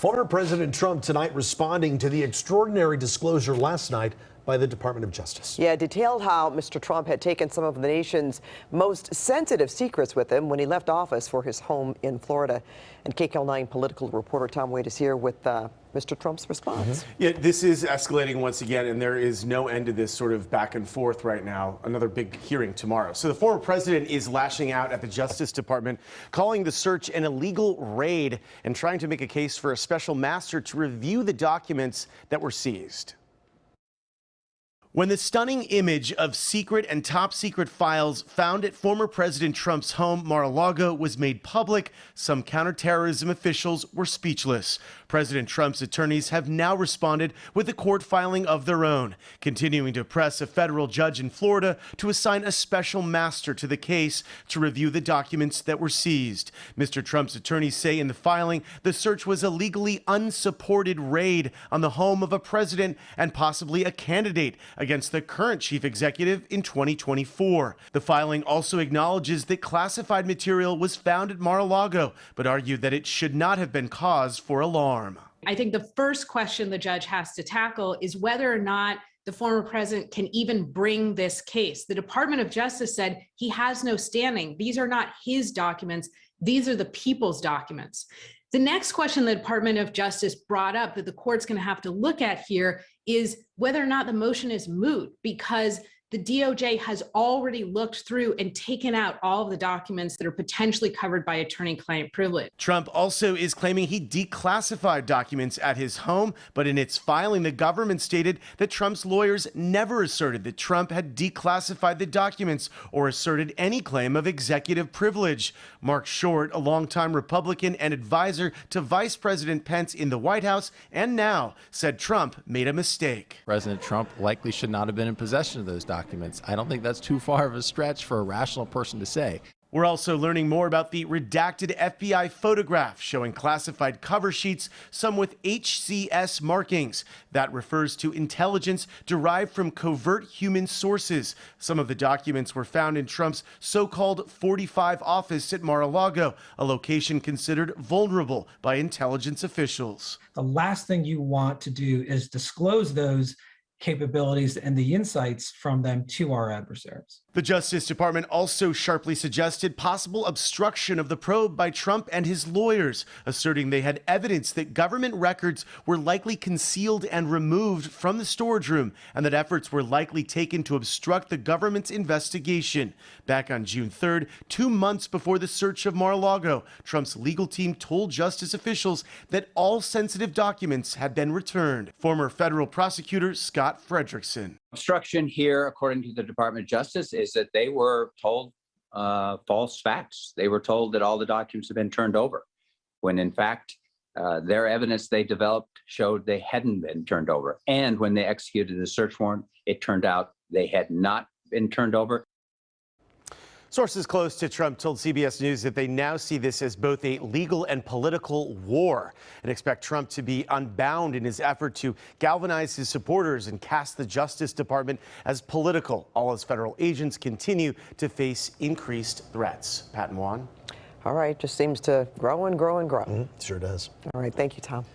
Former President Trump tonight responding to the extraordinary disclosure last night by the Department of Justice. Yeah, detailed how Mr. Trump had taken some of the nation's most sensitive secrets with him when he left office for his home in Florida. And KCAL9 political reporter Tom Wade is here with Mr. Trump's response. Yeah, this is escalating once again, and there is no end to this sort of back and forth right now. Another big hearing tomorrow. So the former president is lashing out at the Justice Department, calling the search an illegal raid and trying to make a case for a special master to review the documents that were seized. When the stunning image of secret and top secret files found at former President Trump's home, Mar-a-Lago, was made public, some counterterrorism officials were speechless. President Trump's attorneys have now responded with a court filing of their own, continuing to press a federal judge in Florida to assign a special master to the case to review the documents that were seized. Mr. Trump's attorneys say in the filing the search was a legally unsupported raid on the home of a president and possibly a candidate against the current chief executive in 2024. The filing also acknowledges that classified material was found at Mar-a-Lago, but argued that it should not have been cause for alarm. I think the first question the judge has to tackle is whether or not the former president can even bring this case. The Department of Justice said he has no standing. These are not his documents. These are the people's documents. The next question the Department of Justice brought up that the court's going to have to look at here is whether or not the motion is moot, because the DOJ has already looked through and taken out all of the documents that are potentially covered by attorney-client privilege. Trump also is claiming he declassified documents at his home, but in its filing, the government stated that Trump's lawyers never asserted that Trump had declassified the documents or asserted any claim of executive privilege. Mark Short, a longtime Republican and advisor to Vice President Pence in the White House, and now said Trump made a mistake. President Trump likely should not have been in possession of those documents. I don't think that's too far of a stretch for a rational person to say. We're also learning more about the redacted FBI photograph showing classified cover sheets, some with HCS markings. That refers to intelligence derived from covert human sources. Some of the documents were found in Trump's so-called 45 office at Mar-a-Lago, a location considered vulnerable by intelligence officials. The last thing you want to do is disclose those capabilities and the insights from them to our adversaries. The Justice Department also sharply suggested possible obstruction of the probe by Trump and his lawyers, asserting they had evidence that government records were likely concealed and removed from the storage room, and that efforts were likely taken to obstruct the government's investigation. Back on June 3rd, 2 months before the search of Mar-a-Lago, Trump's legal team told justice officials that all sensitive documents had been returned. Former federal prosecutor Scott Frederickson. Obstruction here, according to the Department of Justice, is that they were told false facts. They were told that all the documents had been turned over, when in fact, their evidence they developed showed they hadn't been turned over. And when they executed the search warrant, it turned out they had not been turned over. Sources close to Trump told CBS News that they now see this as both a legal and political war and expect Trump to be unbound in his effort to galvanize his supporters and cast the Justice Department as political, all as federal agents continue to face increased threats. Pat and Juan. All right, just seems to grow and grow and grow. Sure does. All right, thank you, Tom.